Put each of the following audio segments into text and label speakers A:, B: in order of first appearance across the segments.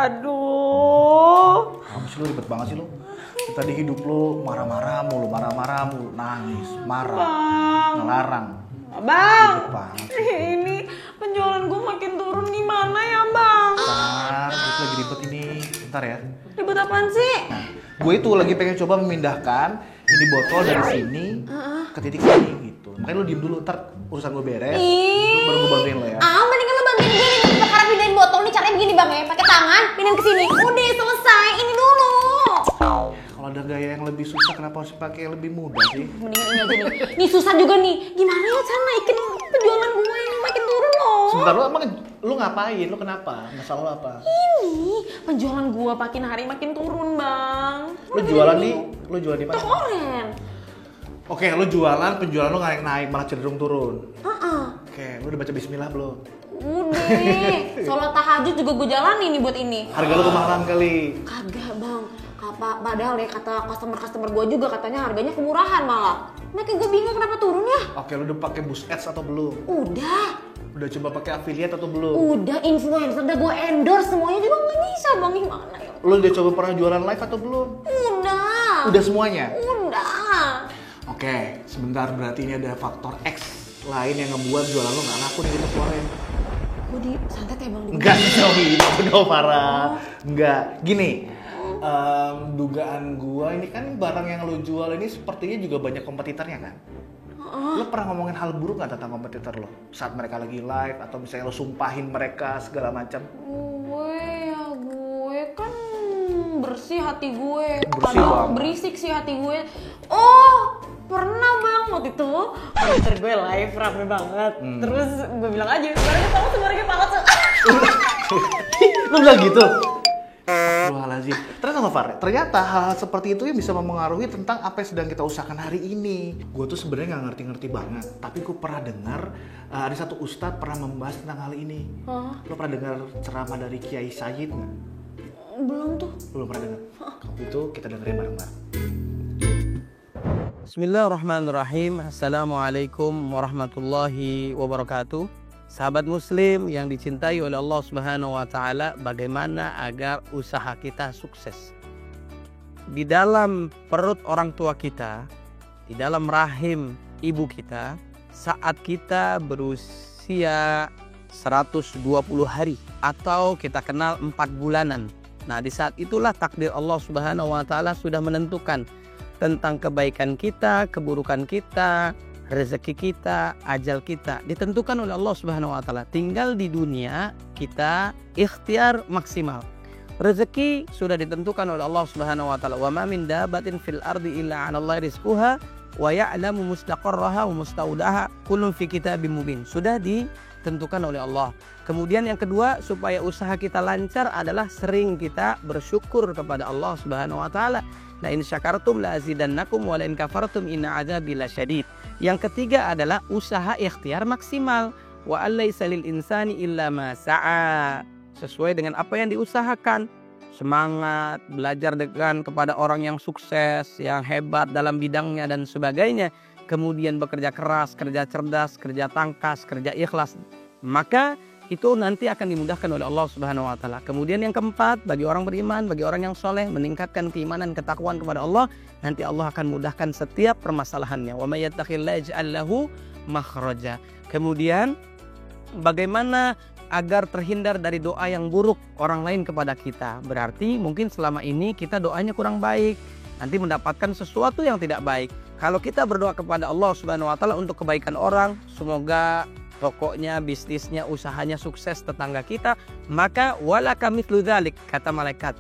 A: Aduh.
B: Kamu sih lu ribet banget sih lu. Tadi hidup lu marah-marah mulu, nangis, marah, ngelarang.
A: Bang,
B: Ribet banget.
A: ini penjualan gue makin turun gimana ya bang?
B: Bentar, itu lagi ribet ini. Bentar ya.
A: Ribet apaan sih?
B: Nah, gue itu lagi pengen coba memindahkan ini botol dari sini ke titik sini gitu. Makanya lu diem dulu, ntar urusan gue beres, baru gue bantuin lo ya.
C: Mendingan lo bantuin gue nih. Sekarang pindahin botol nih, caranya begini bang ya. Pakai tangan, pindahin ke sini. Udah selesai, ini dulu.
B: Kalau ada gaya yang lebih susah, kenapa harus pakai yang lebih mudah sih?
C: Mendingan ini aja nih. Ini susah juga nih. Gimana ya cara naikin penjualan gue ini makin turun loh.
B: Sebentar, lu ngapain? Lu kenapa? Masalah lu apa?
A: Ini penjualan gue makin hari makin turun bang.
B: Lu jualan di mana?
A: Toko oren.
B: Oke, lu jualan, penjualan lu naik, malah cenderung turun. Oke, lu udah baca bismillah belum?
A: Udah, sholat tahajud juga gue jalani nih buat ini.
B: Harga lu kemahalan kali.
A: Kagak bang, padahal ya kata customer gue juga katanya harganya kemurahan malah. Makanya gue bingung kenapa turun ya.
B: Oke, lu udah pakai boost ads atau belum? Udah coba pakai affiliate atau belum?
A: Udah, influencer udah gue endorse semuanya juga nggak bisa bang, gimana ya?
B: Lu udah coba pernah jualan live atau belum? Udah semuanya?
A: Udah.
B: Oke, sebentar, berarti ini ada faktor X lain yang ngebuat jualan lu nggak laku nih kita keluarin.
A: Gue di santet ya bang?
B: Enggak, udah parah. Enggak, gini. Dugaan gua ini kan barang yang lu jual ini sepertinya juga banyak kompetitornya kan? Lo pernah ngomongin hal buruk gak tentang kompetitor lo? Saat mereka lagi live atau misalnya lo sumpahin mereka segala macam?
A: Gue kan bersih hati gue.
B: Bersih
A: Padahal
B: banget.
A: berisik sih hati gue. Oh, pernah bang waktu itu komputer gue live rame banget. Terus gue bilang aja, sebenarnya palsu.
B: Lo bilang gitu? Astagfirullahaladzim. Ternyata nggak Far, ternyata hal-hal seperti itu yang bisa mempengaruhi tentang apa yang sedang kita usahakan hari ini. Gue tuh sebenarnya nggak ngerti-ngerti banget, tapi gue pernah dengar ada satu ustadz pernah membahas tentang hal ini. Lo pernah dengar ceramah dari Kiai Sayyid nggak?
A: Belum tuh.
B: Belum pernah dengar. Kalau itu kita dengerin bareng-bareng.
D: Bismillahirrahmanirrahim. Assalamualaikum warahmatullahi wabarakatuh. Sahabat muslim yang dicintai oleh Allah Subhanahu wa taala, bagaimana agar usaha kita sukses? Di dalam perut orang tua kita, di dalam rahim ibu kita, saat kita berusia 120 hari atau kita kenal 4 bulanan. Nah, di saat itulah takdir Allah Subhanahu wa taala sudah menentukan tentang kebaikan kita, keburukan kita, rezeki kita, ajal kita ditentukan oleh Allah Subhanahu wa taala. Tinggal di dunia kita ikhtiar maksimal. Rezeki sudah ditentukan oleh Allah Subhanahu wa taala. Wa ma min dabatin fil ardi illa 'ala Allahi rizquha wa ya'lamu mustaqarraha wa mustaudaha kullun fi kitabim mubin. Sudah ditentukan oleh Allah. Kemudian yang kedua, supaya usaha kita lancar adalah sering kita bersyukur kepada Allah Subhanahu wa taala. La in syakartum la azidannakum wa la in kafartum inna 'adzabi lasyadid. Yang ketiga adalah usaha ikhtiar maksimal. Wa allaisa lil insani illa ma sa'a. Sesuai dengan apa yang diusahakan. Semangat, belajar dengan kepada orang yang sukses, yang hebat dalam bidangnya dan sebagainya. Kemudian bekerja keras, kerja cerdas, kerja tangkas, kerja ikhlas. Maka itu nanti akan dimudahkan oleh Allah Subhanahu wa taala. Kemudian yang keempat, bagi orang beriman, bagi orang yang soleh, meningkatkan keimanan, ketakwaan kepada Allah, nanti Allah akan mudahkan setiap permasalahannya. Wa may yattaqillaha yaj'al lahu makhraja. Kemudian bagaimana agar terhindar dari doa yang buruk orang lain kepada kita? Berarti mungkin selama ini kita doanya kurang baik, nanti mendapatkan sesuatu yang tidak baik. Kalau kita berdoa kepada Allah Subhanahu wa taala untuk kebaikan orang, semoga tokonya, bisnisnya, usahanya sukses, tetangga kita, maka walaka mithlu dzalik, kata malaikat.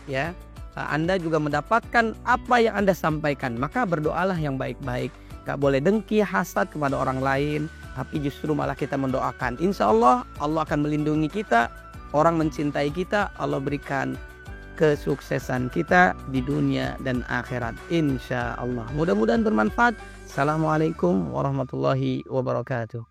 D: Ya, Anda juga mendapatkan apa yang Anda sampaikan. Maka berdoalah yang baik-baik. Gak boleh dengki, hasad kepada orang lain, tapi justru malah kita mendoakan. Insya Allah, Allah akan melindungi kita, orang mencintai kita, Allah berikan kesuksesan kita di dunia dan akhirat. Insya Allah. Mudah-mudahan bermanfaat. Assalamualaikum warahmatullahi wabarakatuh.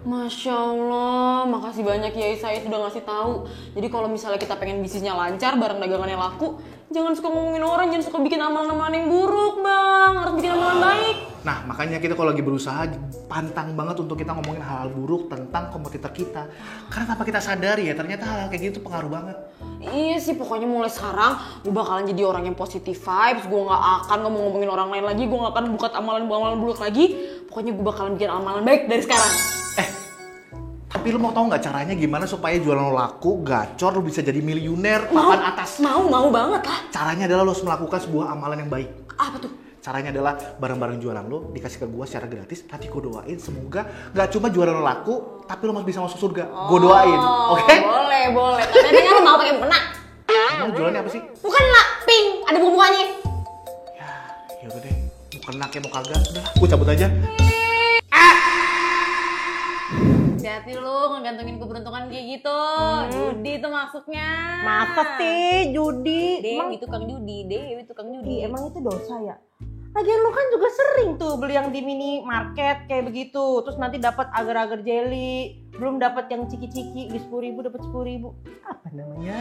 A: Masya Allah, makasih banyak Kiai Said udah ngasih tahu. Jadi kalau misalnya kita pengen bisnisnya lancar, barang dagangannya laku, jangan suka ngomongin orang, jangan suka bikin amalan-amalan yang buruk bang, harus bikin amalan baik.
B: Nah, makanya kita kalau lagi berusaha, pantang banget untuk kita ngomongin hal-hal buruk tentang kompetitor kita. Karena tanpa kita sadari ya, ternyata hal kayak gitu pengaruh banget.
A: Iya sih, pokoknya mulai sekarang gue bakalan jadi orang yang positive vibes. Gue gak akan ngomongin orang lain lagi. Gue gak akan buat amalan buruk lagi. Pokoknya gue bakalan bikin amalan baik dari sekarang.
B: Tapi lu mau tau nggak caranya gimana supaya jualan lo laku, gacor, lu bisa jadi miliuner, papan atas?
A: Mau banget lah.
B: Caranya adalah lo harus melakukan sebuah amalan yang baik.
A: Apa tuh?
B: Caranya adalah barang-barang jualan lo dikasih ke gua secara gratis. Nanti gua doain semoga gak cuma jualan lo laku, tapi lo masih bisa masuk surga. Gua doain, oke?
A: Boleh. Tapi kan lo mau pakai mukena.
B: Emang jualannya apa sih?
A: Bukan lah, pink. Ada buku-bukunya.
B: Ya udah deh, mau kena kayak mau kagak, udah gua cabut aja.
A: Hati-hati lu ngegantungin keberuntungan kayak gitu. Judi itu maksudnya.
E: Masa sih judi?
A: Dewi tukang judi.
E: Emang itu dosa ya? Lagian lu kan juga sering tuh beli yang di minimarket kayak begitu. Terus nanti dapat agar-agar jelly, belum dapat yang ciki-ciki di 10.000 dapat 10.000. Apa namanya?